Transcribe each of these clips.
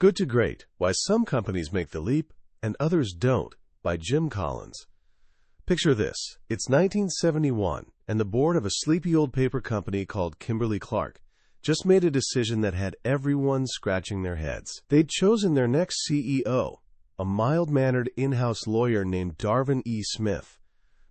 Good to Great: Why Some Companies Make the Leap and Others Don't, by Jim Collins. Picture this. It's 1971, and the board of a sleepy old paper company called Kimberly-Clark just made a decision that had everyone scratching their heads. They'd chosen their next CEO, a mild-mannered in-house lawyer named Darvin E. Smith.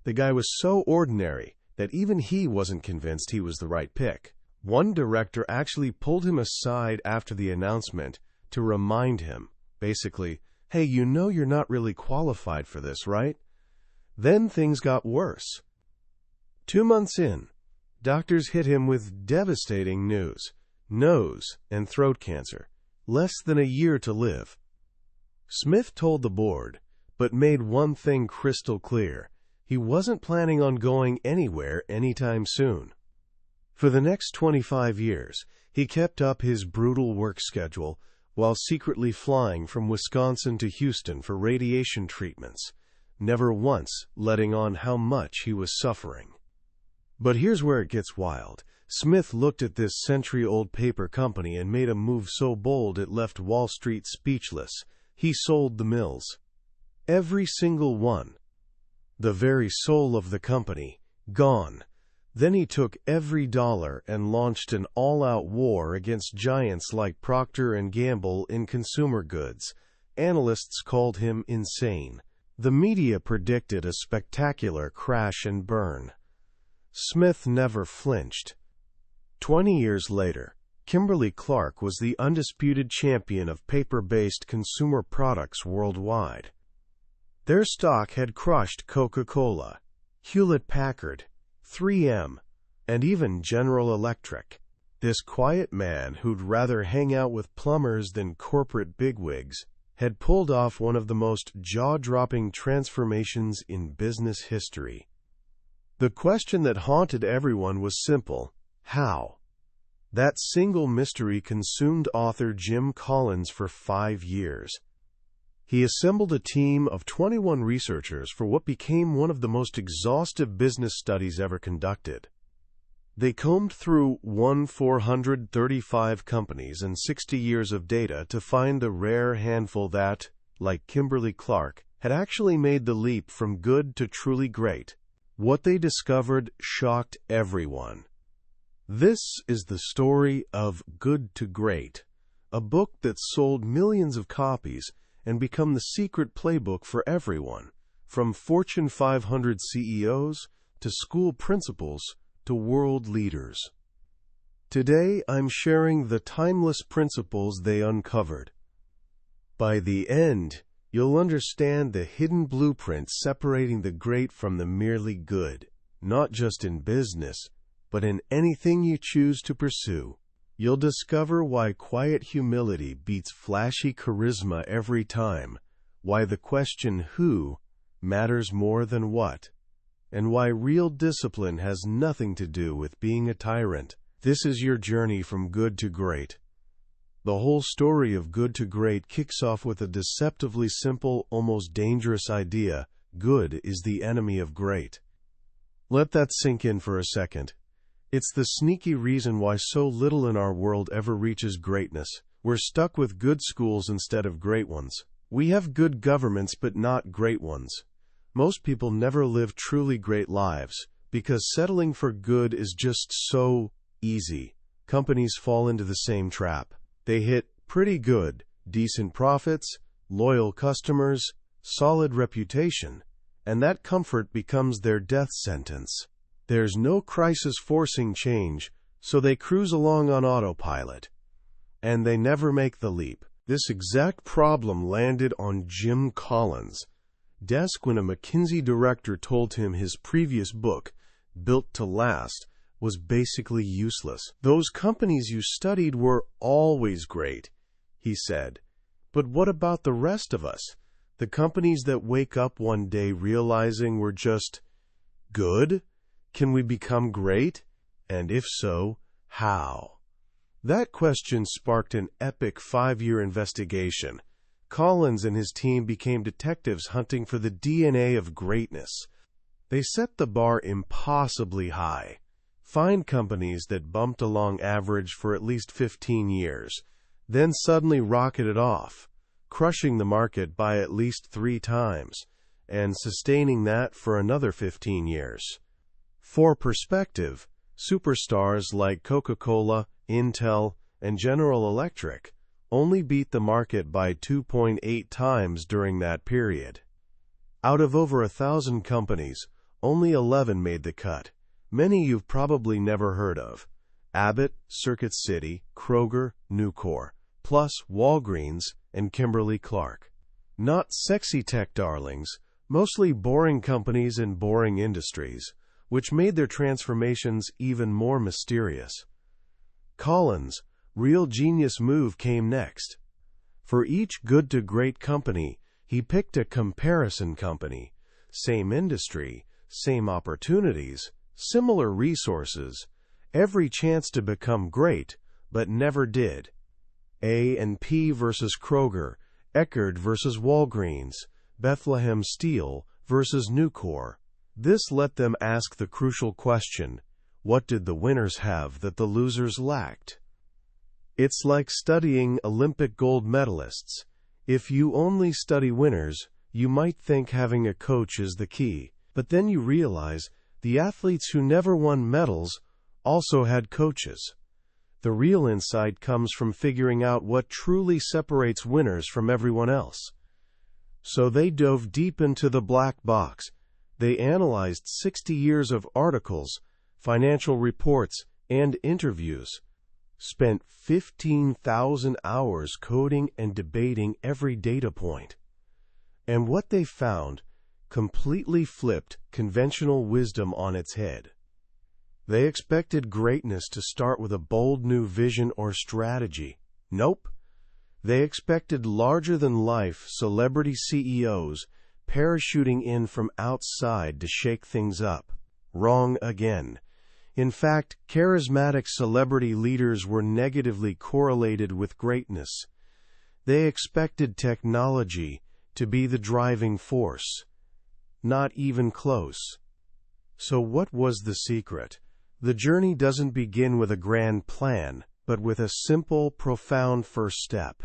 The guy was so ordinary that even he wasn't convinced he was the right pick. One director actually pulled him aside after the announcement to remind him, basically, hey, you know you're not really qualified for this, right? Then things got worse. 2 months in, doctors hit him with devastating news: nose and throat cancer, less than a year to live. Smith told the board, but made one thing crystal clear: he wasn't planning on going anywhere anytime soon. For the next 25 years, he kept up his brutal work schedule while secretly flying from Wisconsin to Houston for radiation treatments, never once letting on how much he was suffering. But here's where it gets wild. Smith looked at this century-old paper company and made a move so bold it left Wall Street speechless. He sold the mills. Every single one. The very soul of the company, gone. Then he took every dollar and launched an all-out war against giants like Procter & Gamble in consumer goods. Analysts called him insane. The media predicted a spectacular crash and burn. Smith never flinched. 20 years later, Kimberly-Clark was the undisputed champion of paper-based consumer products worldwide. Their stock had crushed Coca-Cola, Hewlett-Packard, 3M, and even General Electric. This quiet man, who'd rather hang out with plumbers than corporate bigwigs, had pulled off one of the most jaw-dropping transformations in business history. The question that haunted everyone was simple: how? That single mystery consumed author Jim Collins for 5 years. He assembled a team of 21 researchers for what became one of the most exhaustive business studies ever conducted. They combed through 435 companies and 60 years of data to find the rare handful that, like Kimberly-Clark, had actually made the leap from good to truly great. What they discovered shocked everyone. This is the story of Good to Great, a book that sold millions of copies and become the secret playbook for everyone, from Fortune 500 CEOs to school principals to world leaders. Today, I'm sharing the timeless principles they uncovered. By the end, you'll understand the hidden blueprint separating the great from the merely good, not just in business, but in anything you choose to pursue. You'll discover why quiet humility beats flashy charisma every time, why the question who matters more than what, and why real discipline has nothing to do with being a tyrant. This is your journey from good to great. The whole story of Good to Great kicks off with a deceptively simple, almost dangerous idea: good is the enemy of great. Let that sink in for a second. It's the sneaky reason why so little in our world ever reaches greatness. We're stuck with good schools instead of great ones. We have good governments but not great ones. Most people never live truly great lives because settling for good is just so easy. Companies fall into the same trap. They hit pretty good, decent profits, loyal customers, solid reputation, and that comfort becomes their death sentence. There's no crisis forcing change, so they cruise along on autopilot. And they never make the leap. This exact problem landed on Jim Collins' desk when a McKinsey director told him his previous book, Built to Last, was basically useless. Those companies you studied were always great, he said. But what about the rest of us? The companies that wake up one day realizing we're just good? Can we become great? And if so, how? That question sparked an epic 5-year investigation. Collins and his team became detectives hunting for the DNA of greatness. They set the bar impossibly high. Find companies that bumped along average for at least 15 years. then suddenly rocketed off, crushing the market by at least 3 times, and sustaining that for another 15 years. For perspective, superstars like Coca-Cola, Intel, and General Electric only beat the market by 2.8 times during that period. Out of over 1,000 companies, only 11 made the cut. Many you've probably never heard of: Abbott, Circuit City, Kroger, Nucor, plus Walgreens and Kimberly-Clark. Not sexy tech darlings, mostly boring companies in boring industries, which made their transformations even more mysterious. Collins' real genius move came next. For each good-to-great company, he picked a comparison company. Same industry, same opportunities, similar resources, every chance to become great, but never did. A&P versus Kroger, Eckerd versus Walgreens, Bethlehem Steel versus Nucor. This let them ask the crucial question: what did the winners have that the losers lacked? It's like studying Olympic gold medalists. If you only study winners, you might think having a coach is the key, but then you realize the athletes who never won medals also had coaches. The real insight comes from figuring out what truly separates winners from everyone else. So they dove deep into the black box. They analyzed 60 years of articles, financial reports, and interviews, spent 15,000 hours coding and debating every data point. And what they found completely flipped conventional wisdom on its head. They expected greatness to start with a bold new vision or strategy. Nope. They expected larger-than-life celebrity CEOs parachuting in from outside to shake things up. Wrong again. In fact, charismatic celebrity leaders were negatively correlated with greatness. They expected technology to be the driving force. Not even close. So what was the secret? The journey doesn't begin with a grand plan, but with a simple, profound first step.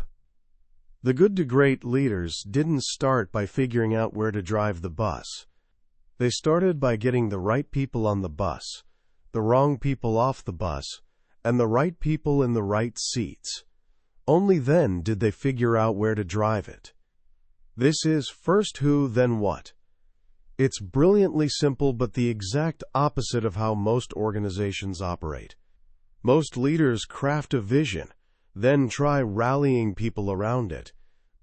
The good-to-great leaders didn't start by figuring out where to drive the bus. They started by getting the right people on the bus, the wrong people off the bus, and the right people in the right seats. Only then did they figure out where to drive it. This is first who, then what. It's brilliantly simple, but the exact opposite of how most organizations operate. Most leaders craft a vision, then try rallying people around it.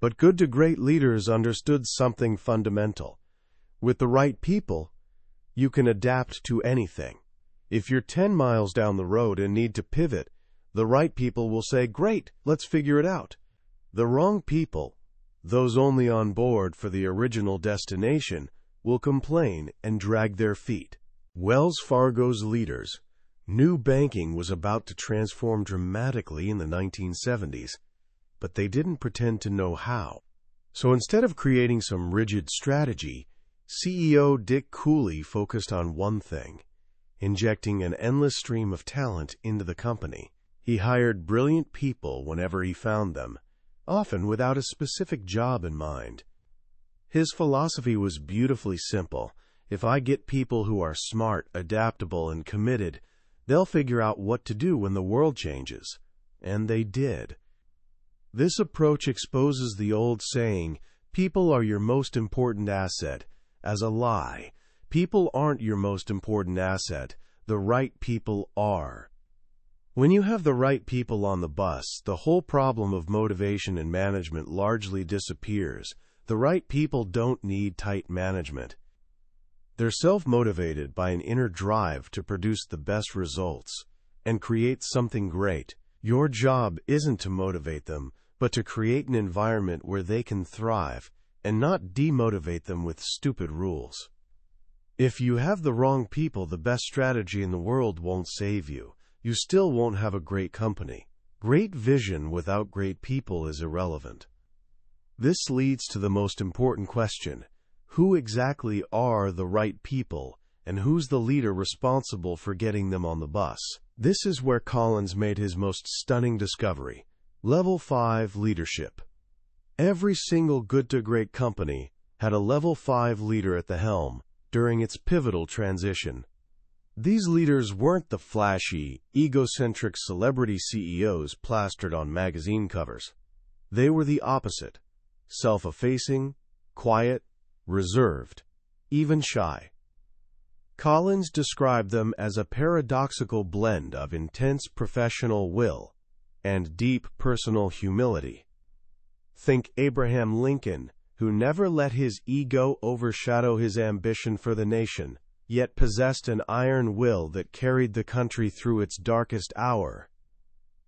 But good-to-great leaders understood something fundamental. With the right people, you can adapt to anything. If you're 10 miles down the road and need to pivot, the right people will say, "Great, let's figure it out." The wrong people, those only on board for the original destination, will complain and drag their feet. Wells Fargo's leaders knew banking was about to transform dramatically in the 1970s, but they didn't pretend to know how. So instead of creating some rigid strategy, CEO Dick Cooley focused on one thing: injecting an endless stream of talent into the company. He hired brilliant people whenever he found them, often without a specific job in mind. His philosophy was beautifully simple. If I get people who are smart, adaptable, and committed, they'll figure out what to do when the world changes. And they did. This approach exposes the old saying, "People are your most important asset," as a lie. People aren't your most important asset. The right people are. When you have the right people on the bus, the whole problem of motivation and management largely disappears. The right people don't need tight management. They're self-motivated by an inner drive to produce the best results and create something great. Your job isn't to motivate them, but to create an environment where they can thrive and not demotivate them with stupid rules. If you have the wrong people, the best strategy in the world won't save you. You still won't have a great company. Great vision without great people is irrelevant. This leads to the most important question: who exactly are the right people, and who's the leader responsible for getting them on the bus? This is where Collins made his most stunning discovery. Level 5 Leadership. Every single good-to-great company had a Level 5 leader at the helm during its pivotal transition. These leaders weren't the flashy, egocentric celebrity CEOs plastered on magazine covers. They were the opposite: self-effacing, quiet, reserved, even shy. Collins described them as a paradoxical blend of intense professional will and deep personal humility. Think Abraham Lincoln, who never let his ego overshadow his ambition for the nation, yet possessed an iron will that carried the country through its darkest hour.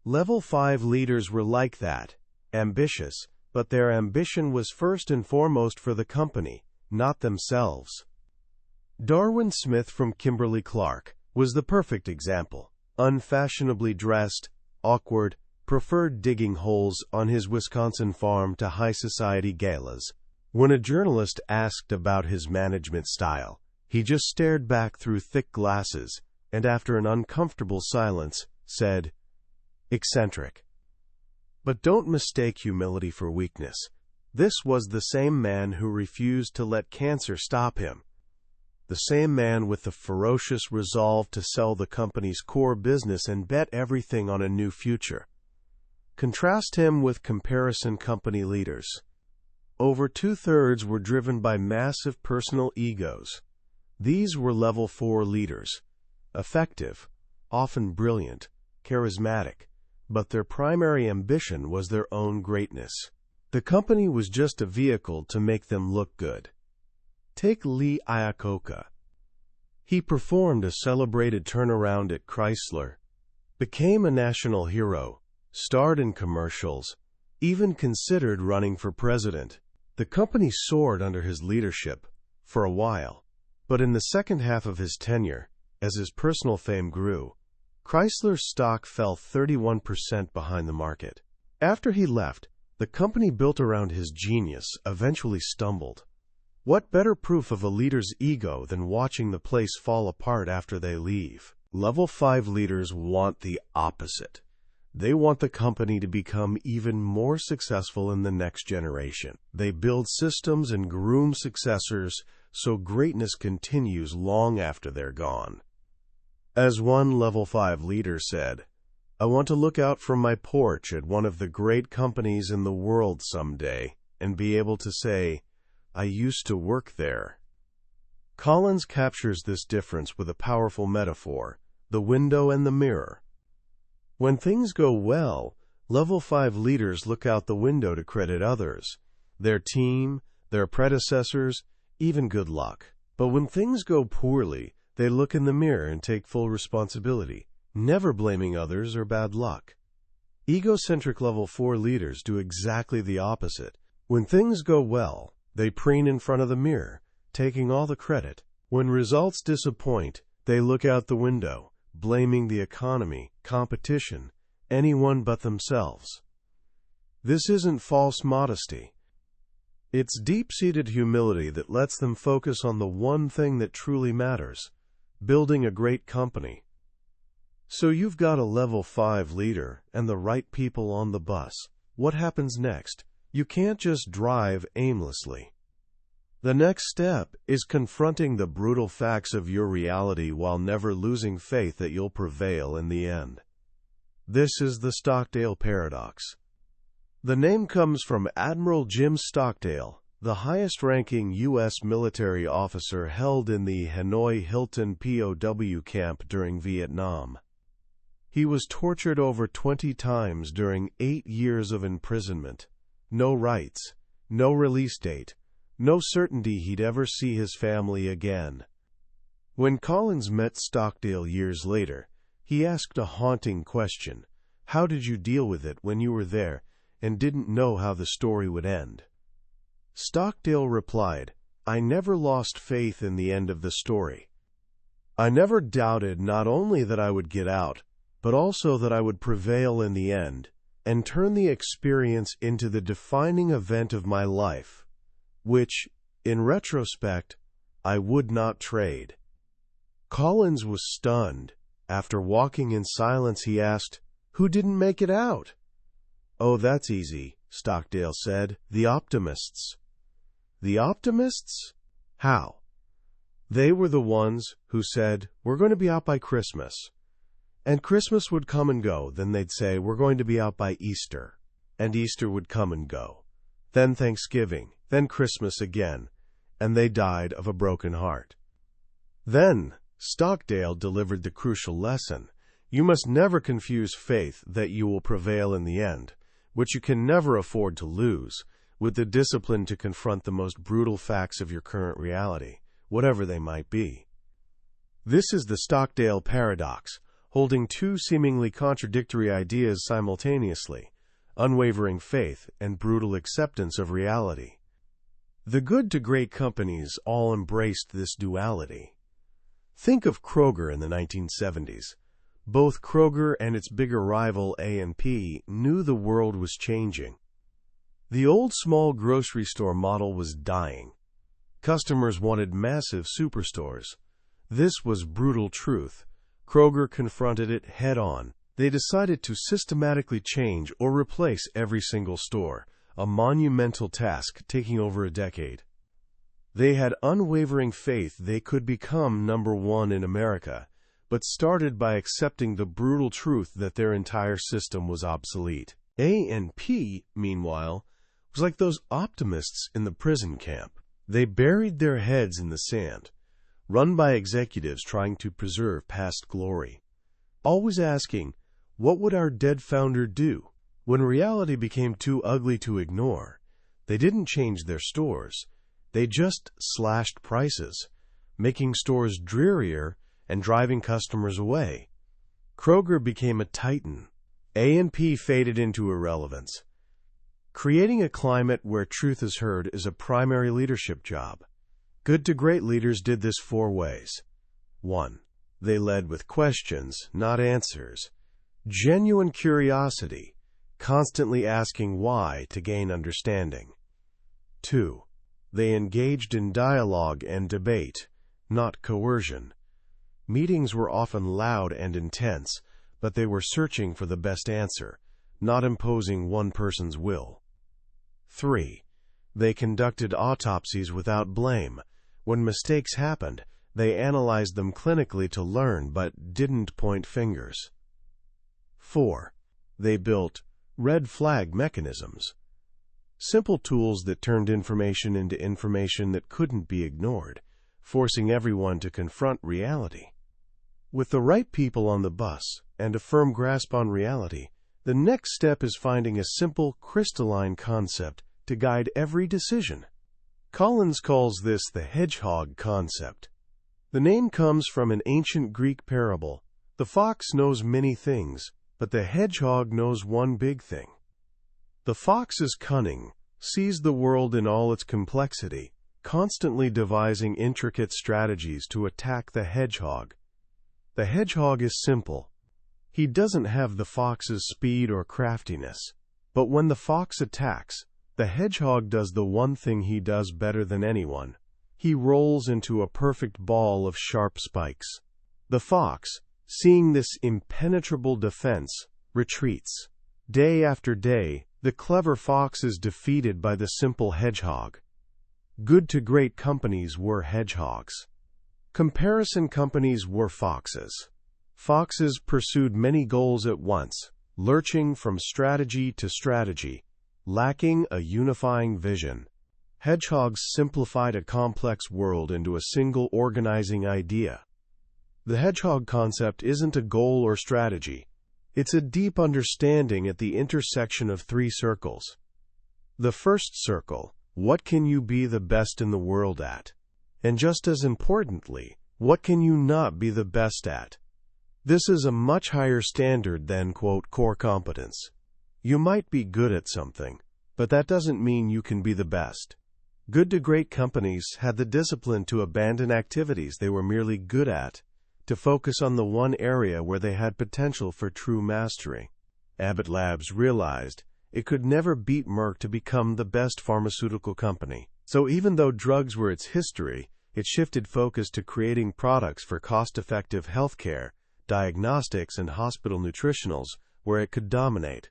Level 5 leaders were like that, ambitious, but their ambition was first and foremost for the company, not themselves. Darwin Smith from Kimberly-Clark was the perfect example. Unfashionably dressed, awkward, preferred digging holes on his Wisconsin farm to high society galas. When a journalist asked about his management style, he just stared back through thick glasses and, after an uncomfortable silence, said, "Eccentric." But don't mistake humility for weakness. This was the same man who refused to let cancer stop him. The same man with the ferocious resolve to sell the company's core business and bet everything on a new future. Contrast him with comparison company leaders. Over 2/3 were driven by massive personal egos. These were Level 4 leaders, effective, often brilliant, charismatic, but their primary ambition was their own greatness. The company was just a vehicle to make them look good. Take Lee Iacocca. He performed a celebrated turnaround at Chrysler, became a national hero, starred in commercials, even considered running for president. The company soared under his leadership for a while. But in the second half of his tenure, as his personal fame grew, Chrysler's stock fell 31% behind the market. After he left, the company built around his genius eventually stumbled. What better proof of a leader's ego than watching the place fall apart after they leave? Level 5 leaders want the opposite. They want the company to become even more successful in the next generation. They build systems and groom successors so greatness continues long after they're gone. As one Level 5 leader said, "I want to look out from my porch at one of the great companies in the world someday and be able to say, 'I used to work there.'" Collins captures this difference with a powerful metaphor: the window and the mirror. When things go well, Level 5 leaders look out the window to credit others, their team, their predecessors, even good luck. But when things go poorly, they look in the mirror and take full responsibility, never blaming others or bad luck. Egocentric Level 4 leaders do exactly the opposite. When things go well, they preen in front of the mirror, taking all the credit. When results disappoint, they look out the window, blaming the economy, competition, anyone but themselves. This isn't false modesty. It's deep-seated humility that lets them focus on the one thing that truly matters: building a great company. So you've got a Level 5 leader and the right people on the bus. What happens next? You can't just drive aimlessly. The next step is confronting the brutal facts of your reality while never losing faith that you'll prevail in the end. This is the Stockdale paradox. The name comes from Admiral Jim Stockdale, the highest-ranking U.S. military officer held in the Hanoi Hilton POW camp during Vietnam. He was tortured over 20 times during 8 years of imprisonment. No rights, no release date, no certainty he'd ever see his family again. When Collins met Stockdale years later, he asked a haunting question: "How did you deal with it when you were there and didn't know how the story would end?" Stockdale replied, "I never lost faith in the end of the story. I never doubted not only that I would get out, but also that I would prevail in the end and turn the experience into the defining event of my life, which, in retrospect, I would not trade." Collins was stunned. After walking in silence, he asked, "Who didn't make it out?" "Oh, that's easy," Stockdale said. "The optimists." "The optimists? How?" "They were the ones who said, 'We're going to be out by Christmas.' And Christmas would come and go. Then they'd say, 'We're going to be out by Easter.' And Easter would come and go. Then Thanksgiving. Then Christmas again. And they died of a broken heart." Then Stockdale delivered the crucial lesson. You must never confuse faith that you will prevail in the end, which you can never afford to lose, with the discipline to confront the most brutal facts of your current reality, whatever they might be. This is the Stockdale paradox, holding two seemingly contradictory ideas simultaneously: unwavering faith and brutal acceptance of reality. The good to great companies all embraced this duality. Think of Kroger in the 1970s. Both Kroger and its bigger rival A&P knew the world was changing. The old small grocery store model was dying. Customers wanted massive superstores. This was brutal truth. Kroger confronted it head-on. They decided to systematically change or replace every single store, a monumental task taking over a decade. They had unwavering faith they could become number one in America, but started by accepting the brutal truth that their entire system was obsolete. A&P, meanwhile, was like those optimists in the prison camp. They buried their heads in the sand, run by executives trying to preserve past glory, always asking, "What would our dead founder do?" When reality became too ugly to ignore, they didn't change their stores. They just slashed prices, making stores drearier and driving customers away. Kroger became a titan. A&P faded into irrelevance. Creating a climate where truth is heard is a primary leadership job. Good to great leaders did this 4 ways. 1. They led with questions, not answers. Genuine curiosity, constantly asking why to gain understanding. 2. They engaged in dialogue and debate, not coercion. Meetings were often loud and intense, but they were searching for the best answer, not imposing one person's will. 3. They conducted autopsies without blame. When mistakes happened, they analyzed them clinically to learn but didn't point fingers. 4. They built red flag mechanisms, simple tools that turned information into information that couldn't be ignored, forcing everyone to confront reality. With the right people on the bus and a firm grasp on reality, the next step is finding a simple, crystalline concept to guide every decision. Collins calls this the Hedgehog Concept. The name comes from an ancient Greek parable. The fox knows many things, but the hedgehog knows one big thing. The fox is cunning, sees the world in all its complexity, constantly devising intricate strategies to attack the hedgehog. The hedgehog is simple. He doesn't have the fox's speed or craftiness. But when the fox attacks, the hedgehog does the one thing he does better than anyone. He rolls into a perfect ball of sharp spikes. The fox, seeing this impenetrable defense, retreats. Day after day, the clever fox is defeated by the simple hedgehog. Good to great companies were hedgehogs. Comparison companies were foxes. Foxes pursued many goals at once, lurching from strategy to strategy, lacking a unifying vision. Hedgehogs simplified a complex world into a single organizing idea. The hedgehog concept isn't a goal or strategy. It's a deep understanding at the intersection of 3 circles. The first circle: what can you be the best in the world at? And just as importantly, what can you not be the best at? This is a much higher standard than, quote, core competence. You might be good at something, but that doesn't mean you can be the best. Good to great companies had the discipline to abandon activities they were merely good at, to focus on the one area where they had potential for true mastery. Abbott Labs realized it could never beat Merck to become the best pharmaceutical company. So even though drugs were its history, it shifted focus to creating products for cost-effective healthcare, diagnostics, and hospital nutritionals where it could dominate.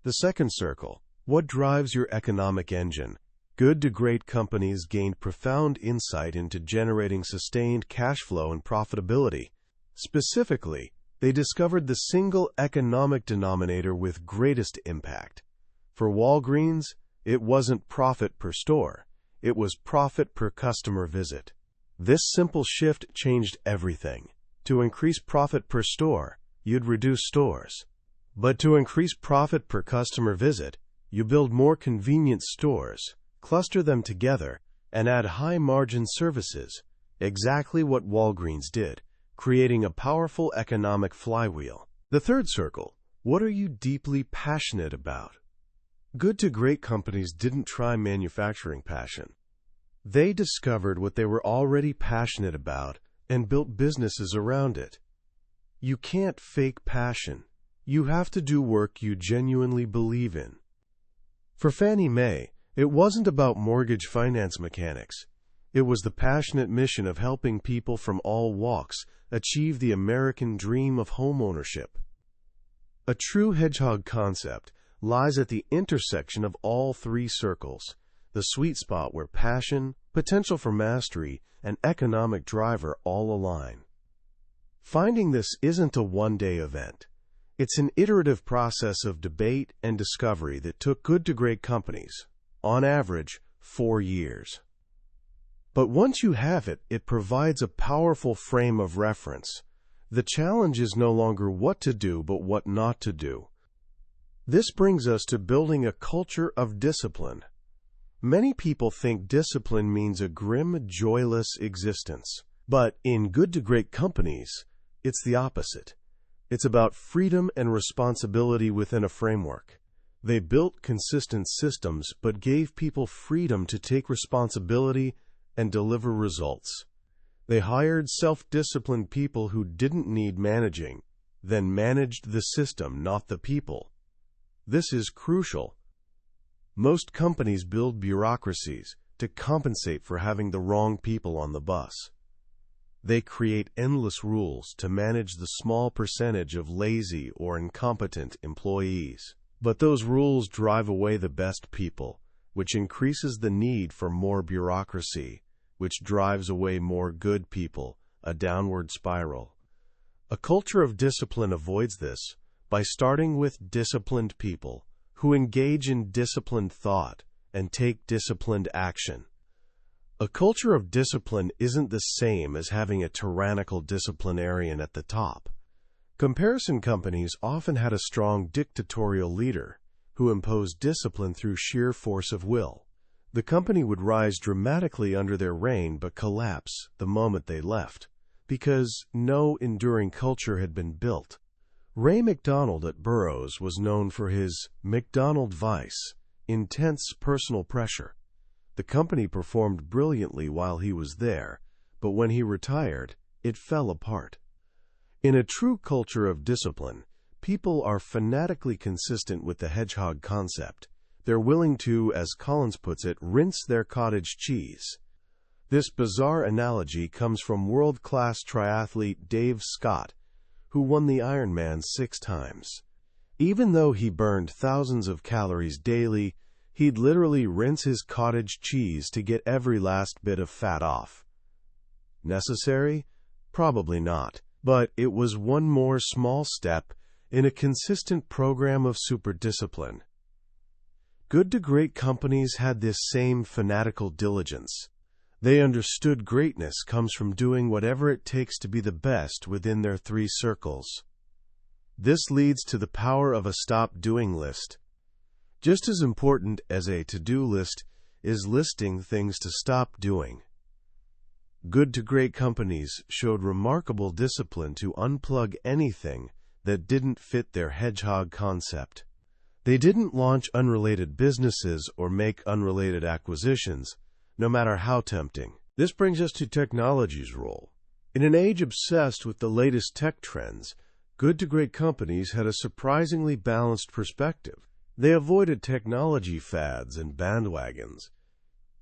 The second circle, what drives your economic engine? Good to great companies gained profound insight into generating sustained cash flow and profitability. Specifically, they discovered the single economic denominator with greatest impact. For Walgreens, it wasn't profit per store, it was profit per customer visit. This simple shift changed everything. To increase profit per store, you'd reduce stores. But to increase profit per customer visit, you build more convenient stores, cluster them together, and add high-margin services, exactly what Walgreens did, creating a powerful economic flywheel. The third circle, what are you deeply passionate about? Good to great companies didn't try manufacturing passion. They discovered what they were already passionate about and built businesses around it. You can't fake passion. You have to do work you genuinely believe in. For Fannie Mae, it wasn't about mortgage finance mechanics. It was the passionate mission of helping people from all walks achieve the American dream of homeownership. A true hedgehog concept lies at the intersection of all three circles, the sweet spot where passion, potential for mastery, and economic driver all align. Finding this isn't a one-day event. It's an iterative process of debate and discovery that took good to great companies, on average, 4 years. But once you have it, it provides a powerful frame of reference. The challenge is no longer what to do, but what not to do. This brings us to building a culture of discipline. Many people think discipline means a grim, joyless existence. But in good to great companies, it's the opposite. It's about freedom and responsibility within a framework. They built consistent systems but gave people freedom to take responsibility and deliver results. They hired self-disciplined people who didn't need managing, then managed the system, not the people. This is crucial. Most companies build bureaucracies to compensate for having the wrong people on the bus. They create endless rules to manage the small percentage of lazy or incompetent employees. But those rules drive away the best people, which increases the need for more bureaucracy, which drives away more good people, a downward spiral. A culture of discipline avoids this by starting with disciplined people who engage in disciplined thought and take disciplined action. A culture of discipline isn't the same as having a tyrannical disciplinarian at the top. Comparison companies often had a strong dictatorial leader who imposed discipline through sheer force of will. The company would rise dramatically under their reign but collapse the moment they left, because no enduring culture had been built. Ray McDonald at Burroughs was known for his McDonald vice, intense personal pressure. The company performed brilliantly while he was there, but when he retired, it fell apart. In a true culture of discipline, people are fanatically consistent with the hedgehog concept. They're willing to, as Collins puts it, rinse their cottage cheese. This bizarre analogy comes from world-class triathlete Dave Scott, who won the Ironman 6 times. Even though he burned thousands of calories daily, he'd literally rinse his cottage cheese to get every last bit of fat off. Necessary? Probably not. But it was one more small step in a consistent program of super discipline. Good to great companies had this same fanatical diligence. They understood greatness comes from doing whatever it takes to be the best within their 3 circles. This leads to the power of a stop-doing list. Just as important as a to-do list is listing things to stop doing. Good to great companies showed remarkable discipline to unplug anything that didn't fit their hedgehog concept. They didn't launch unrelated businesses or make unrelated acquisitions, no matter how tempting. This brings us to technology's role. In an age obsessed with the latest tech trends, good to great companies had a surprisingly balanced perspective. They avoided technology fads and bandwagons.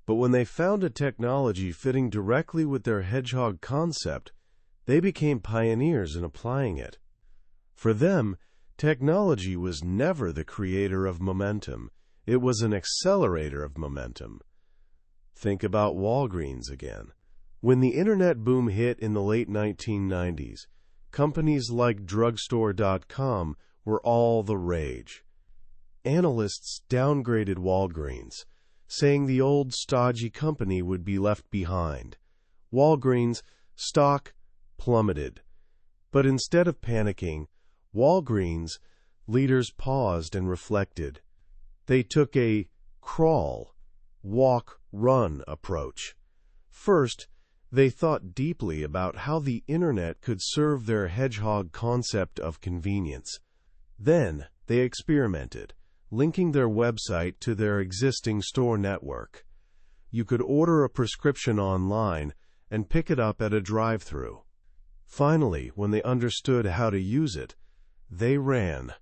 But when they found a technology fitting directly with their hedgehog concept, they became pioneers in applying it. For them, Technology was never the creator of momentum. It was an accelerator of momentum. Think about Walgreens again. When the internet boom hit in the late 1990s, companies like drugstore.com were all the rage. Analysts downgraded Walgreens, saying the old stodgy company would be left behind. Walgreens' stock plummeted. But instead of panicking, Walgreens leaders paused and reflected. They took a crawl, walk, run approach. First, they thought deeply about how the internet could serve their hedgehog concept of convenience. Then, they experimented, linking their website to their existing store network. You could order a prescription online and pick it up at a drive-thru. Finally, when they understood how to use it, they ran,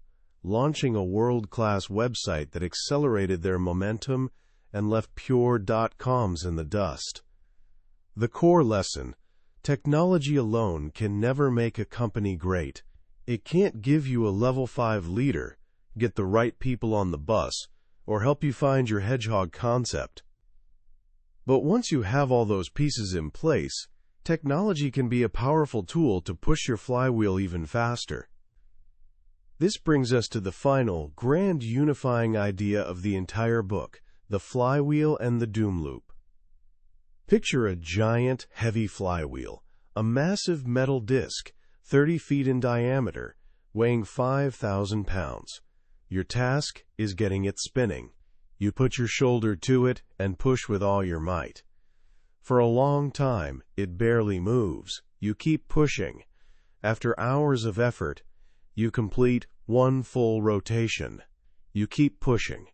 launching a world-class website that accelerated their momentum and left pure .coms in the dust. The core lesson: technology alone can never make a company great. It can't give you a level 5 leader, get the right people on the bus, or help you find your hedgehog concept. But once you have all those pieces in place, technology can be a powerful tool to push your flywheel even faster. This brings us to the final, grand unifying idea of the entire book, the flywheel and the doom loop. Picture a giant, heavy flywheel, a massive metal disc, 30 feet in diameter, weighing 5,000 pounds. Your task is getting it spinning. You put your shoulder to it and push with all your might. For a long time, it barely moves. You keep pushing. After hours of effort, you complete one full rotation. You keep pushing.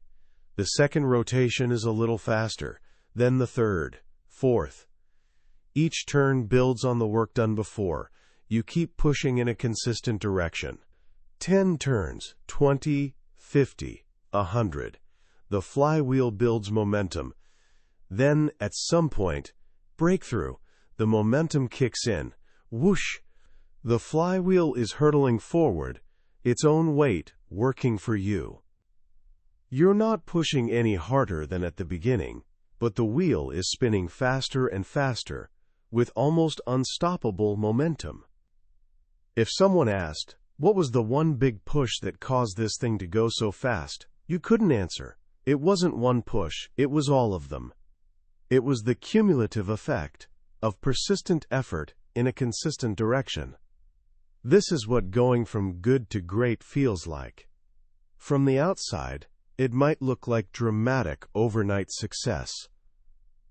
The second rotation is a little faster, then the third, fourth. Each turn builds on the work done before. You keep pushing in a consistent direction. 10 turns, 20, 50, 100. The flywheel builds momentum. Then, at some point, breakthrough. The momentum kicks in. Whoosh! The flywheel is hurtling forward, its own weight working for you. You're not pushing any harder than at the beginning, but the wheel is spinning faster and faster, with almost unstoppable momentum. If someone asked, what was the one big push that caused this thing to go so fast, you couldn't answer. It wasn't one push, it was all of them. It was the cumulative effect of persistent effort in a consistent direction. This is what going from good to great feels like. From the outside, it might look like dramatic overnight success.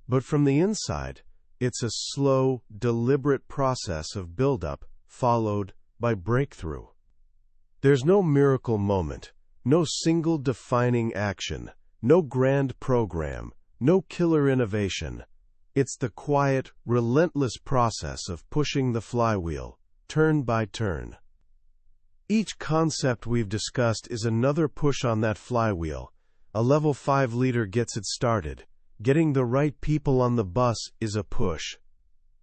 But from the inside, it's a slow, deliberate process of buildup followed by breakthrough. There's no miracle moment, no single defining action, no grand program, no killer innovation. It's the quiet, relentless process of pushing the flywheel, turn by turn. Each concept we've discussed is another push on that flywheel. A level 5 leader gets it started. Getting the right people on the bus is a push.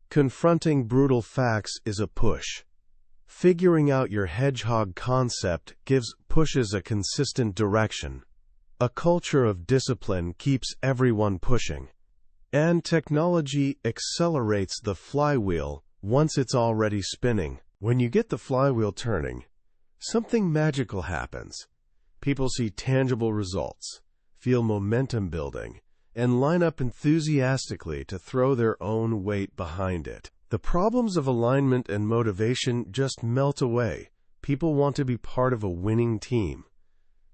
Confronting brutal facts is a push. Figuring out your hedgehog concept gives pushes a consistent direction. A culture of discipline keeps everyone pushing. And technology accelerates the flywheel once it's already spinning. When you get the flywheel turning, something magical happens. People see tangible results, feel momentum building, and line up enthusiastically to throw their own weight behind it. The problems of alignment and motivation just melt away. People want to be part of a winning team.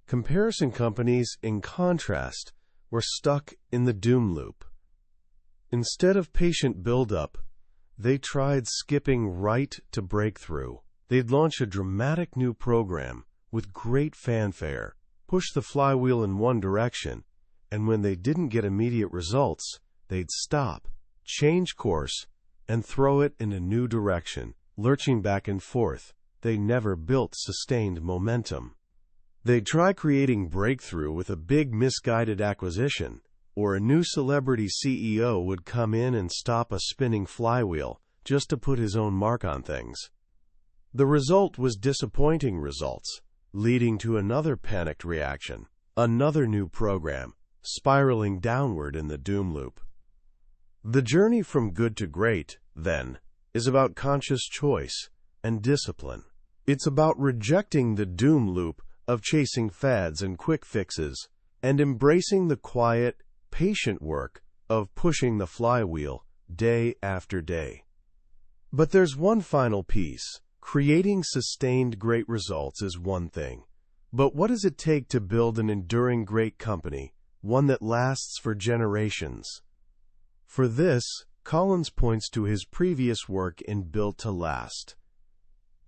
Comparison companies, in contrast, were stuck in the doom loop. Instead of patient build-up, they tried skipping right to breakthrough. They'd launch a dramatic new program with great fanfare, push the flywheel in one direction, and when they didn't get immediate results, they'd stop, change course, and throw it in a new direction, lurching back and forth. They never built sustained momentum. They'd try creating breakthrough with a big misguided acquisition, or a new celebrity CEO would come in and stop a spinning flywheel just to put his own mark on things. The result was disappointing results. leading to another panicked reaction, another new program, spiraling downward in the doom loop. The journey from good to great, then, is about conscious choice and discipline. It's about rejecting the doom loop of chasing fads and quick fixes and embracing the quiet, patient work of pushing the flywheel day after day. But there's one final piece. Creating sustained great results is one thing. But what does it take to build an enduring great company, one that lasts for generations? For this, Collins points to his previous work in Built to Last.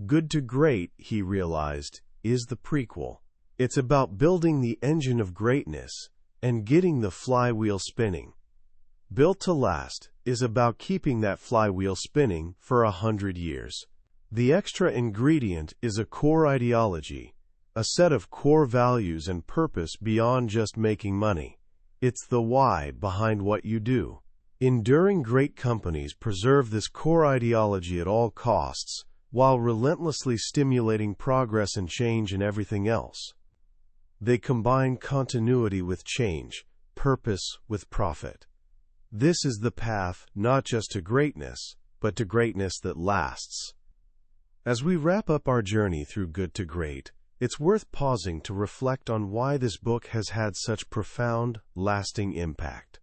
Good to Great, he realized, is the prequel. It's about building the engine of greatness and getting the flywheel spinning. Built to Last is about keeping that flywheel spinning for 100 years. The extra ingredient is a core ideology, a set of core values and purpose beyond just making money. It's the why behind what you do. Enduring great companies preserve this core ideology at all costs, while relentlessly stimulating progress and change in everything else. They combine continuity with change, purpose with profit. This is the path not just to greatness, but to greatness that lasts. As we wrap up our journey through Good to Great, it's worth pausing to reflect on why this book has had such profound, lasting impact.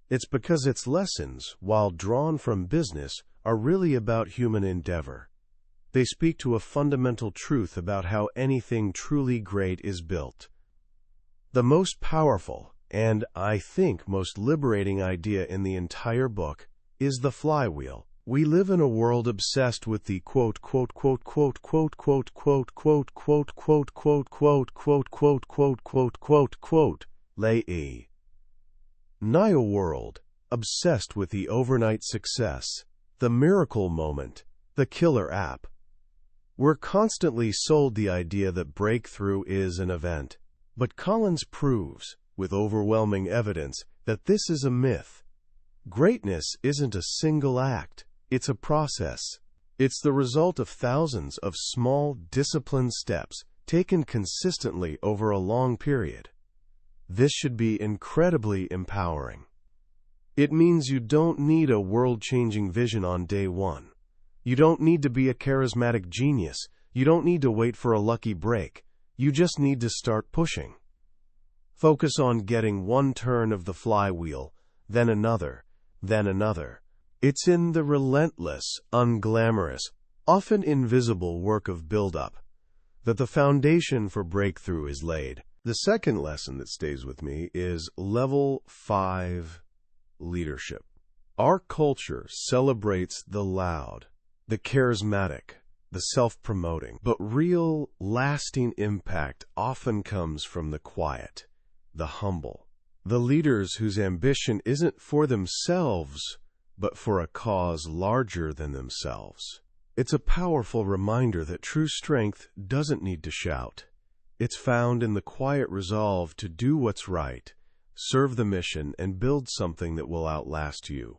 It's because its lessons, while drawn from business, are really about human endeavor. They speak to a fundamental truth about how anything truly great is built. The most powerful, and I think most liberating idea in the entire book, is the flywheel. We live in a world obsessed with the quote, quote, quote, quote, quote, quote, quote, quote, quote, quote, quote, quote, quote, quote, quote, quote, quote, quote, lay Naya world, obsessed with the overnight success, the miracle moment, the killer app. We're constantly sold the idea that breakthrough is an event. But Collins proves, with overwhelming evidence, that this is a myth. Greatness isn't a single act. It's a process. It's the result of thousands of small, disciplined steps taken consistently over a long period. This should be incredibly empowering. It means you don't need a world-changing vision on day one. You don't need to be a charismatic genius. You don't need to wait for a lucky break. You just need to start pushing. Focus on getting one turn of the flywheel, then another, then another. It's in the relentless, unglamorous, often invisible work of build-up that the foundation for breakthrough is laid. The second lesson that stays with me is Level 5 leadership. Our culture celebrates the loud, the charismatic, the self-promoting, but real, lasting impact often comes from the quiet, the humble, the leaders whose ambition isn't for themselves, but for a cause larger than themselves. It's a powerful reminder that true strength doesn't need to shout. It's found in the quiet resolve to do what's right, serve the mission, and build something that will outlast you.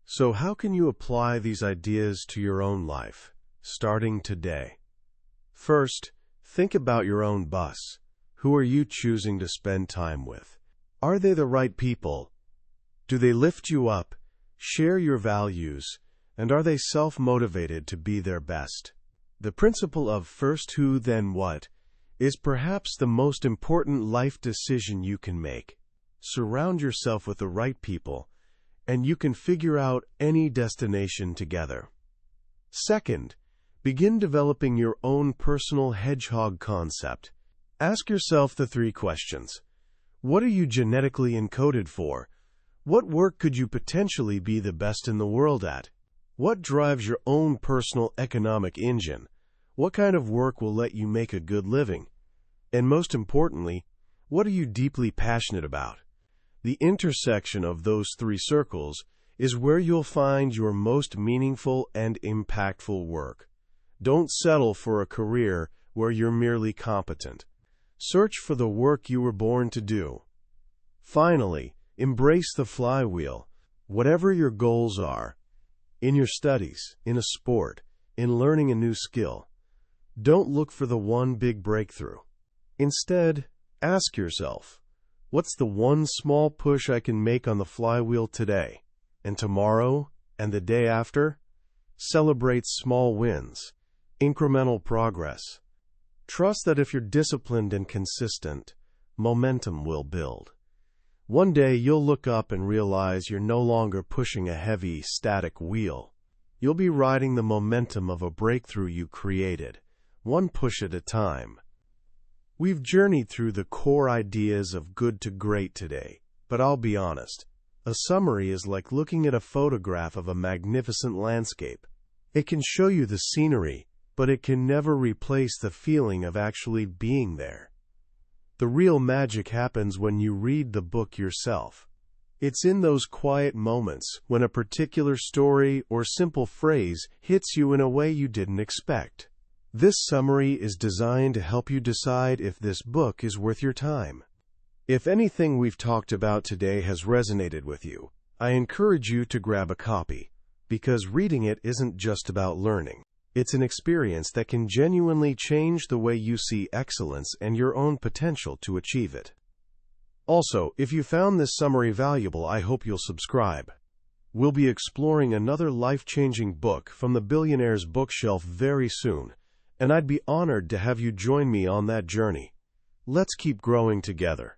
So how can you apply these ideas to your own life, starting today? First, think about your own bus. Who are you choosing to spend time with? Are they the right people? Do they lift you up, share your values, and are they self-motivated to be their best? The principle of first who, then what is perhaps the most important life decision you can make. Surround yourself with the right people, and you can figure out any destination together. Second, begin developing your own personal hedgehog concept. Ask yourself the 3 questions. What are you genetically encoded for? What work could you potentially be the best in the world at? What drives your own personal economic engine? What kind of work will let you make a good living? And most importantly, what are you deeply passionate about? The intersection of those 3 circles is where you'll find your most meaningful and impactful work. Don't settle for a career where you're merely competent. Search for the work you were born to do. Finally, embrace the flywheel. Whatever your goals are, in your studies, in a sport, in learning a new skill, Don't look for the one big breakthrough. Instead, ask yourself, what's the one small push I can make on the flywheel today, and tomorrow, and the day after? Celebrate small wins, incremental progress. Trust that if you're disciplined and consistent, momentum will build. One day you'll look up and realize you're no longer pushing a heavy, static wheel. You'll be riding the momentum of a breakthrough you created, one push at a time. We've journeyed through the core ideas of good to great today, but I'll be honest, a summary is like looking at a photograph of a magnificent landscape. It can show you the scenery, but it can never replace the feeling of actually being there. The real magic happens when you read the book yourself. It's in those quiet moments when a particular story or simple phrase hits you in a way you didn't expect. This summary is designed to help you decide if this book is worth your time. If anything we've talked about today has resonated with you, I encourage you to grab a copy, because reading it isn't just about learning. It's an experience that can genuinely change the way you see excellence and your own potential to achieve it. Also, if you found this summary valuable, I hope you'll subscribe. We'll be exploring another life-changing book from the billionaire's bookshelf very soon, and I'd be honored to have you join me on that journey. Let's keep growing together.